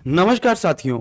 नमस्कार साथियों।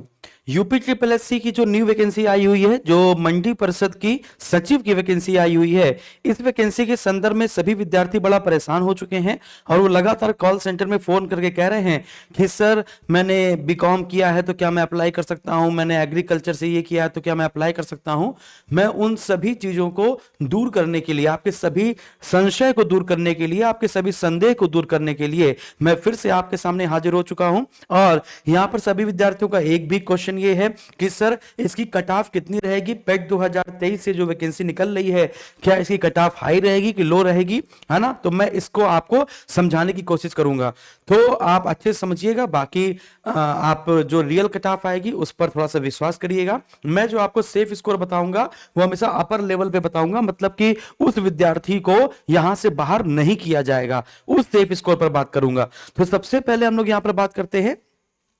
UP triple SC की जो न्यू वैकेंसी आई हुई है, जो मंडी परिषद की सचिव की वैकेंसी आई हुई है, इस वैकेंसी के संदर्भ में सभी विद्यार्थी बड़ा परेशान हो चुके हैं और वो लगातार कॉल सेंटर में फोन करके कह रहे हैं कि सर मैंने बीकॉम किया है तो क्या मैं अप्लाई कर सकता हूं, मैंने एग्रीकल्चर से ये किया है तो क्या मैं अप्लाई कर सकता हूं। मैं उन सभी चीजों को दूर करने के लिए, आपके सभी संशय को दूर करने के लिए, आपके सभी संदेह को दूर करने के लिए मैं फिर से आपके सामने हाजिर हो चुका हूं। और यहां पर सभी विद्यार्थियों का एक भी क्वेश्चन ये है कि सर इसकी कट ऑफ कितनी रहेगी। पेट 2023 से जो वैकेंसी निकल रही है, क्या इसकी कट ऑफ हाई रहेगी कि लो रहेगी, है ना। तो मैं इसको आपको समझाने की कोशिश करूंगा, तो आप अच्छे से समझिएगा। बाकी आप जो रियल कट ऑफ आएगी उस पर थोड़ा सा विश्वास करिएगा। मैं जो आपको सेफ स्कोर बताऊंगा वो हमेशा अपर लेवल पे बताऊंगा, मतलब कि उस विद्यार्थी को यहां से बाहर नहीं किया जाएगा, उस सेफ स्कोर पर बात करूंगा। तो सबसे पहले हम लोग यहां पर बात करते हैं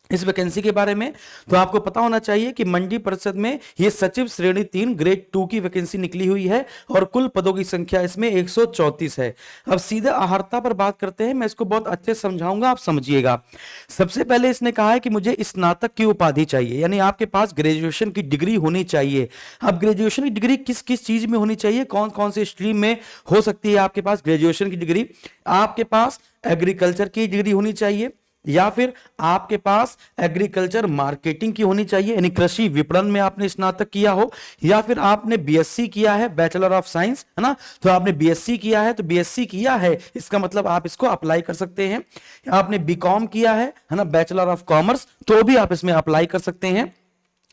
इस वैकेंसी के बारे में। तो आपको पता होना चाहिए कि मंडी परिषद में यह सचिव श्रेणी 3 ग्रेड 2 की वैकेंसी निकली हुई है और कुल पदों की संख्या इसमें 134 है। अब सीधे अहर्ता पर बात करते हैं, मैं इसको बहुत अच्छे से समझाऊंगा, आप समझिएगा। सबसे पहले इसने कहा है कि मुझे स्नातक की उपाधि चाहिए, यानी आपके पास ग्रेजुएशन की डिग्री होनी चाहिए। अब ग्रेजुएशन की डिग्री किस किस चीज में होनी चाहिए, कौन कौन से स्ट्रीम में हो सकती है आपके पास ग्रेजुएशन की डिग्री। आपके पास एग्रीकल्चर की डिग्री होनी चाहिए, या फिर आपके पास एग्रीकल्चर मार्केटिंग की होनी चाहिए, यानी कृषि विपणन में आपने स्नातक किया हो, या फिर आपने बीएससी किया है, बैचलर ऑफ साइंस, है ना। तो आपने बीएससी किया है, तो बीएससी किया है इसका मतलब आप इसको अप्लाई कर सकते हैं। आपने बीकॉम किया है ना, बैचलर ऑफ कॉमर्स, तो भी आप इसमें अप्लाई कर सकते हैं।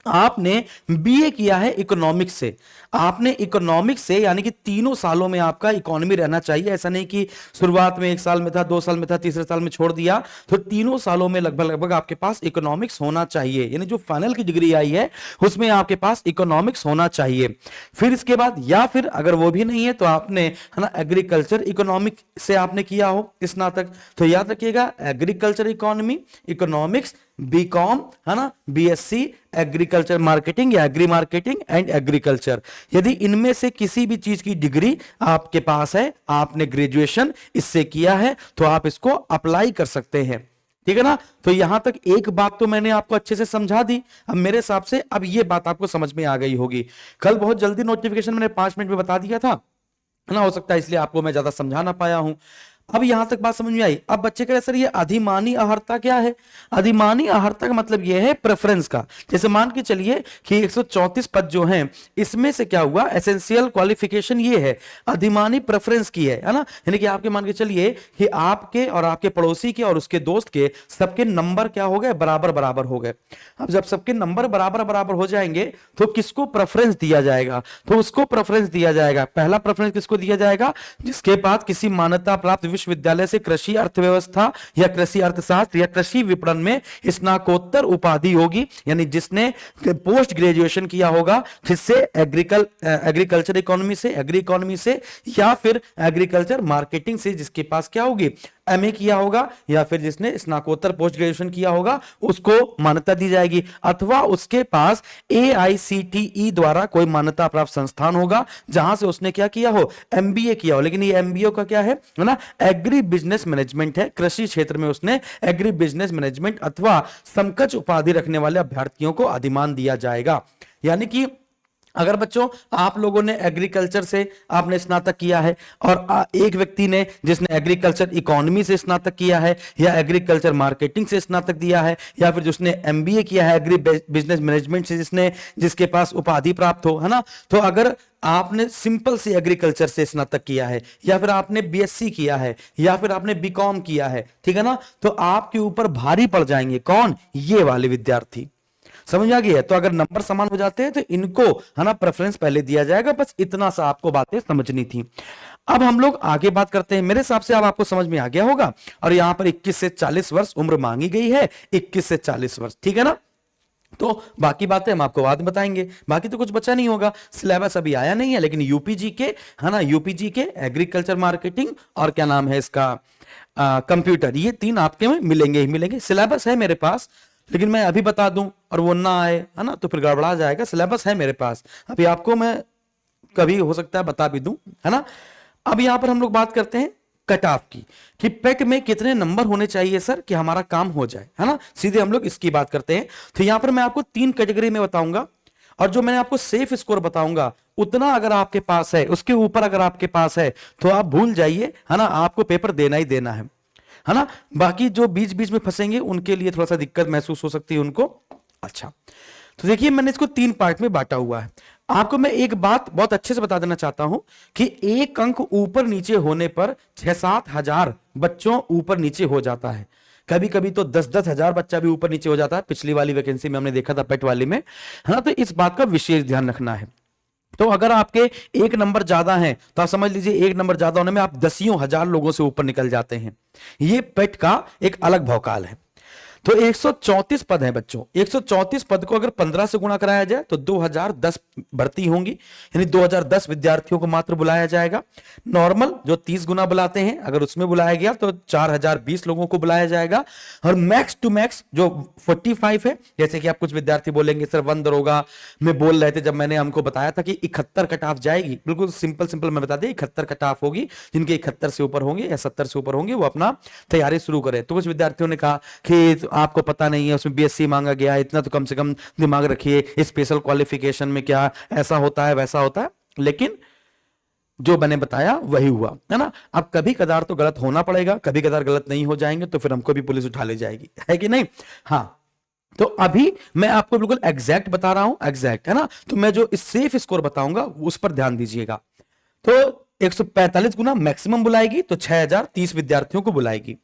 आपने बीए किया है इकोनॉमिक्स से, आपने इकोनॉमिक्स से यानी कि तीनों सालों में आपका इकोनॉमी रहना चाहिए। ऐसा नहीं कि शुरुआत में 1 साल में था, 2 साल में था, तीसरे साल में छोड़ दिया। तो तीनों सालों में लगभग लगभग आपके पास इकोनॉमिक्स होना चाहिए, यानी जो फाइनल की डिग्री आई है उसमें आपके पास इकोनॉमिक्स होना चाहिए। फिर इसके बाद, या फिर अगर वो भी नहीं है तो आपने, है ना, एग्रीकल्चर इकोनॉमिक से आपने किया हो स्नातक। तो याद रखिएगा, एग्रीकल्चर इकोनॉमी, इकोनॉमिक्स, बीकॉम, है ना, बीएससी, एग्रीकल्चर मार्केटिंग या एग्री मार्केटिंग एंड एग्रीकल्चर। यदि इनमें से किसी भी चीज की डिग्री आपके पास है, आपने ग्रेजुएशन इससे किया है, तो आप इसको अप्लाई कर सकते हैं। ठीक है ना। तो यहां तक एक बात तो मैंने आपको अच्छे से समझा दी। अब मेरे हिसाब से अब ये बात आपको समझ में आ गई होगी। कल बहुत जल्दी नोटिफिकेशन मैंने 5 मिनट में बता दिया था, है ना, हो सकता है इसलिए आपको मैं ज्यादा समझा ना पाया हूं। अब यहां तक बात समझ में आई। अब बच्चे कह रहे सर ये अधिमानी अहर्ता क्या है। अधिमानी अहर्ता का मतलब ये है प्रेफरेंस का। जैसे मान के चलिए कि 134 पद जो हैं, इसमें से क्या हुआ, एसेंशियल क्वालिफिकेशन ये है, अधिमानी प्रेफरेंस की है ना। यानी कि आपके मान के चलिए कि आपके और आपके पड़ोसी के और उसके दोस्त के सबके नंबर क्या हो गए, बराबर बराबर हो गए। अब जब सबके नंबर बराबर बराबर हो जाएंगे तो किसको प्रेफरेंस दिया जाएगा, तो उसको प्रेफरेंस दिया जाएगा। पहला प्रेफरेंस किसको दिया जाएगा, जिसके पास किसी मान्यता प्राप्त विश्वविद्यालय से कृषि अर्थव्यवस्था या कृषि अर्थशास्त्र या कृषि विपणन में स्नातकोत्तर उपाधि होगी, यानी जिसने पोस्ट ग्रेजुएशन किया होगा, किससे, एग्रीकल्चर इकोनॉमी से, एग्री इकोनॉमी से, या फिर एग्रीकल्चर मार्केटिंग से, जिसके पास क्या होगी, एमए किया होगा, या फिर जिसने स्नातकोत्तर पोस्ट ग्रेजुएशन किया होगा उसको मान्यता दी जाएगी। अथवा उसके पास एआईसीटीई द्वारा कोई मान्यता प्राप्त संस्थान होगा जहां से उसने क्या किया हो, एमबीए किया हो। लेकिन ये एमबीए का क्या है ना, एग्री बिजनेस मैनेजमेंट है। कृषि क्षेत्र में उसने एग्री बिजनेस मैनेजमेंट अथवा समकक्ष उपाधि रखने वाले अभ्यर्थियों को अधिमान दिया जाएगा। यानी कि अगर बच्चों आप लोगों ने एग्रीकल्चर से आपने स्नातक किया है और एक व्यक्ति ने जिसने एग्रीकल्चर इकोनॉमी से स्नातक किया है या एग्रीकल्चर मार्केटिंग से स्नातक दिया है, या फिर जिसने एमबीए किया है एग्री बिजनेस मैनेजमेंट से, जिसके पास उपाधि प्राप्त हो, है ना। तो अगर आपने सिंपल से एग्रीकल्चर से स्नातक किया है, या फिर आपने बीएससी किया है, या फिर आपने बीकॉम किया है, ठीक है ना, तो आपके ऊपर भारी पड़ जाएंगे कौन, ये वाले विद्यार्थी। समझ आ गई है। तो अगर नंबर समान हो जाते हैं तो इनको, है ना, प्रेफरेंस पहले दिया जाएगा। बस इतना सा आपको बातें समझनी थी। अब हम लोग आगे बात करते हैं। मेरे हिसाब से अब आपको समझ में आ गया होगा। और यहां पर 21 से 40 वर्ष उम्र मांगी गई है, 21 से 40 वर्ष, ठीक है ना। तो बाकी बातें हम आपको बाद में बताएंगे। बाकी तो कुछ बचा नहीं होगा, सिलेबस अभी आया नहीं है, लेकिन यूपीजी के, है ना, यूपीजी के एग्रीकल्चर मार्केटिंग और क्या नाम है इसका, कंप्यूटर, ये 3 आपके में मिलेंगे ही मिलेंगे। सिलेबस है मेरे पास, लेकिन मैं अभी बता दूं और वो ना आए, है ना, तो फिर गड़बड़ा जाएगा। सिलेबस है मेरे पास, अभी आपको मैं कभी हो सकता है बता भी दूं, है ना। अब यहां पर हम लोग बात करते हैं कट ऑफ की, कि पेट में कितने नंबर होने चाहिए सर कि हमारा काम हो जाए, है ना। सीधे हम लोग इसकी बात करते हैं। तो यहां पर मैं आपको 3 कैटेगरी में बताऊंगा, और जो मैंने आपको सेफ स्कोर बताऊंगा उतना अगर आपके पास है, उसके ऊपर अगर आपके पास है तो आप भूल जाइए, है ना, आपको पेपर देना ही देना है ना। बाकी जो बीच बीच में फंसेंगे उनके लिए थोड़ा सा दिक्कत महसूस हो सकती है उनको। अच्छा, तो देखिए मैंने इसको 3 पार्ट में बांटा हुआ है। आपको मैं एक बात बहुत अच्छे से बता देना चाहता हूं कि एक अंक ऊपर नीचे होने पर 6-7 हजार बच्चों ऊपर नीचे हो जाता है। कभी कभी तो 10-10 हजार बच्चा भी ऊपर नीचे हो जाता है। पिछली वाली वैकेंसी में हमने देखा था पेट वाली में, है ना। तो इस बात का विशेष ध्यान रखना है। तो अगर आपके एक नंबर ज्यादा हैं तो आप समझ लीजिए एक नंबर ज्यादा होने में आप दसियों हजार लोगों से ऊपर निकल जाते हैं। ये पेट का एक अलग भौकाल है। तो 134 पद हैं बच्चों। 134 पद को अगर 15 से गुणा कराया जाए तो 2010 भर्ती होंगी, यानी 2010 विद्यार्थियों को मात्र बुलाया जाएगा। नॉर्मल जो 30 गुना बुलाते हैं अगर उसमें बुलाया गया तो 4020 लोगों को बुलाया जाएगा। और मैक्स टू मैक्स जो 45 है, जैसे कि आप कुछ विद्यार्थी बोलेंगे सर वन दरोगा में बोल रहे थे, जब मैंने हमको बताया था कि 71 कट ऑफ जाएगी, बिल्कुल सिंपल सिंपल मैं बता दें 71 कट ऑफ होगी। जिनके 71 से ऊपर होंगे या 70 से ऊपर होंगे वो अपना तैयारी शुरू करें। तो कुछ विद्यार्थियों ने कहा कि आपको पता नहीं है उसमें बीएससी मांगा गया है, इतना तो कम से कम दिमाग रखिए, स्पेशल क्वालिफिकेशन में क्या ऐसा होता है वैसा होता है। लेकिन जो मैंने बताया वही हुआ, है ना। अब कभी कदार तो गलत होना पड़ेगा, कभी कदार गलत नहीं हो जाएंगे तो फिर हमको भी पुलिस उठा ले जाएगी, है कि नहीं। हाँ, तो अभी मैं आपको बिल्कुल एग्जैक्ट बता रहा हूं, एग्जैक्ट, है ना। तो मैं जो सेफ स्कोर बताऊंगा उस पर ध्यान दीजिएगा। तो 145 गुना मैक्सिमम बुलाएगी तो 6030 विद्यार्थियों को बुलाएगी।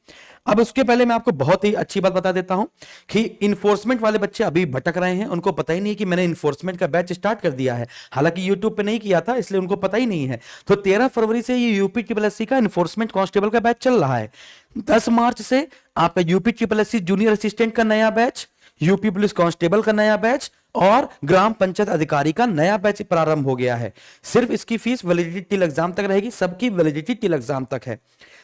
अब उसके पहले मैं आपको बहुत ही अच्छी बात बता देता हूं कि इन्फोर्समेंट वाले बच्चे अभी भटक रहे हैं, उनको पता ही नहीं कि मैंने इन्फोर्समेंट का बैच स्टार्ट कर दिया है। हालांकि यूट्यूब पे नहीं किया था इसलिए उनको पता ही नहीं है। तो 13 फरवरी से ये यूपी ट्रिपल का इन्फोर्समेंट कांस्टेबल का बैच चल रहा है। 10 मार्च से आपका यूपी ट्रिपल जूनियर असिस्टेंट का नया बैच, यूपी पुलिस कांस्टेबल का नया बैच और ग्राम पंचायत अधिकारी का नया बैच प्रारंभ हो गया है। सिर्फ इसकी फीस वैलिडिटी टिल एग्जाम तक रहेगी, सबकी वैलिडिटी टिल एग्जाम तक है।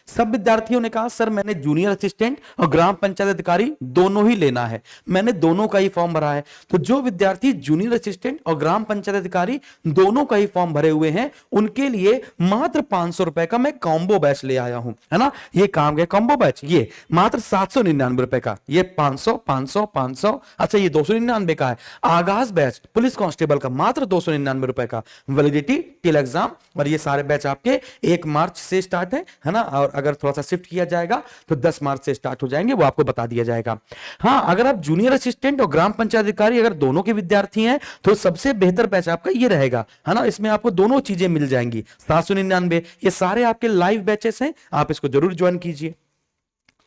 सब विद्यार्थियों ने कहा सर मैंने जूनियर असिस्टेंट और ग्राम पंचायत अधिकारी दोनों ही लेना है, मैंने दोनों का ही फॉर्म भरा है। तो जो विद्यार्थी जूनियर असिस्टेंट और ग्राम पंचायत अधिकारी दोनों का ही फॉर्म भरे हुए हैं उनके लिए मात्र 500 रुपए का मैं कॉम्बो बैच ले आया हूं, है ना। ये काम गया कॉम्बो बैच, ये मात्र 799 रुपए का, ये 500 500 500, अच्छा ये 299 का है। आगाज बैच पुलिस कांस्टेबल का मात्र 299 रुपए का, वैलिडिटी टिल एग्जाम। और ये सारे बैच आपके 1 मार्च से स्टार्ट है ना। और अगर थोड़ा सा शिफ्ट किया जाएगा तो 10 मार्च से स्टार्ट हो जाएंगे, वो आपको बता दिया जाएगा। हाँ, अगर आप जूनियर असिस्टेंट और ग्राम पंचायत अधिकारी अगर दोनों के विद्यार्थी हैं तो सबसे बेहतर बैच आपका ये रहेगा, है ना। इसमें आपको दोनों चीजें मिल जाएंगी। 799 ये सारे आपके लाइव बैचेस हैं, आप इसको जरूर ज्वाइन कीजिए।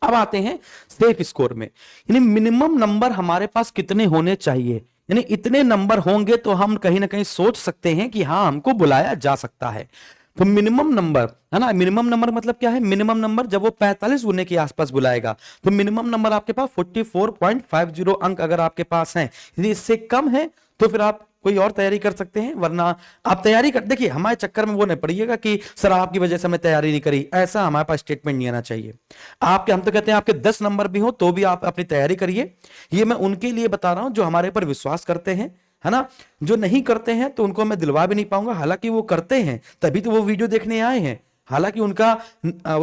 अब आते हैं सेफ स्कोर में, यानी मिनिमम नंबर हमारे पास कितने होने चाहिए, यानी इतने नंबर होंगे तो हम कहीं ना कहीं सोच सकते हैं कि हाँ हमको बुलाया जा सकता है। तो मिनिमम नंबर, है ना, मिनिमम नंबर मतलब क्या है, मिनिमम नंबर जब वो 45 गुने के आसपास बुलाएगा तो मिनिमम नंबर आपके पास 44.50 अंक अगर आपके पास हैं। यदि इससे कम है तो फिर आप कोई और तैयारी कर सकते हैं, वरना आप तैयारी कर, देखिए हमारे चक्कर में वो नहीं पड़िएगा कि सर आपकी वजह से मैं तैयारी नहीं करी, ऐसा हमारे पास स्टेटमेंट नहीं आना चाहिए। आपके, हम तो कहते हैं आपके 10 नंबर भी हो तो भी आप अपनी तैयारी करिए। ये मैं उनके लिए बता रहा हूं जो हमारे पर विश्वास करते हैं, है ना। जो नहीं करते हैं तो उनको मैं दिलवा भी नहीं पाऊंगा, हालांकि वो करते हैं तभी तो वो वीडियो देखने आए हैं। हालांकि उनका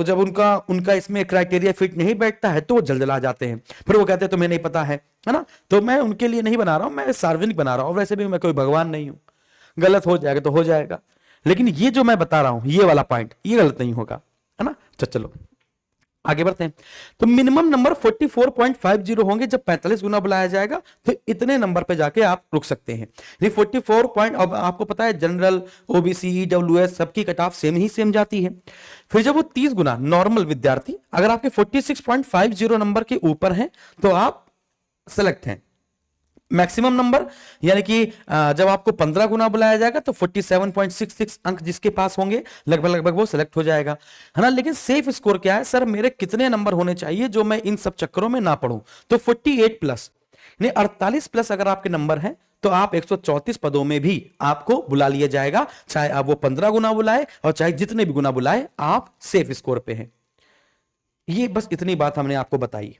जब उनका इसमें क्राइटेरिया फिट नहीं बैठता है तो वो जलजला जाते हैं, फिर वो कहते हैं तुम्हें नहीं पता है ना। तो मैं उनके लिए नहीं बना रहा हूं, मैं सार्वजनिक बना रहा हूं। वैसे भी मैं कोई भगवान नहीं हूं, गलत हो जाएगा तो हो जाएगा, लेकिन ये जो मैं बता रहा हूं ये वाला पॉइंट ये गलत नहीं होगा, है ना। तो चलो आगे बढ़ते हैं। तो मिनिमम नंबर 44.50 होंगे जब 45 गुना बुलाया जाएगा, तो इतने नंबर पे जाके आप रुक सकते हैं। ये 44 पॉइंट, अब आपको पता है जनरल ओबीसी ईडब्ल्यूएस सबकी कट ऑफ सेम जाती है। फिर जब वो 30 गुना नॉर्मल विद्यार्थी अगर आपके 46.50 नंबर के ऊपर हैं तो आप सेलेक्ट हैं। मैक्सिमम नंबर यानी कि जब आपको 15 गुना बुलाया जाएगा तो 47.66 अंक जिसके पास होंगे लगभग वो सिलेक्ट हो जाएगा, है ना। लेकिन सेफ स्कोर क्या है, सर मेरे कितने नंबर होने चाहिए जो मैं इन सब चक्करों में ना पढ़ूं, तो 48 प्लस यानी 48 प्लस अगर आपके नंबर हैं तो आप 134 पदों में भी आपको बुला लिया जाएगा, चाहे आप वो 15 गुना बुलाए और चाहे जितने भी गुना बुलाए, आप सेफ स्कोर पे हैं। ये बस इतनी बात हमने आपको बताई।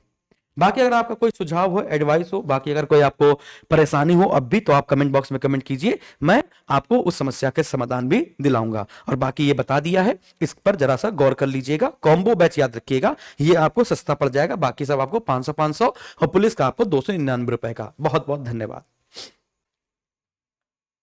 बाकी अगर आपका कोई सुझाव हो, एडवाइस हो, बाकी अगर कोई आपको परेशानी हो अब भी, तो आप कमेंट बॉक्स में कमेंट कीजिए, मैं आपको उस समस्या के समाधान भी दिलाऊंगा। और बाकी ये बता दिया है, इस पर जरा सा गौर कर लीजिएगा। कॉम्बो बैच याद रखिएगा, ये आपको सस्ता पड़ जाएगा, बाकी सब आपको 500 500 और पुलिस का आपको 299 रुपए का। बहुत बहुत धन्यवाद।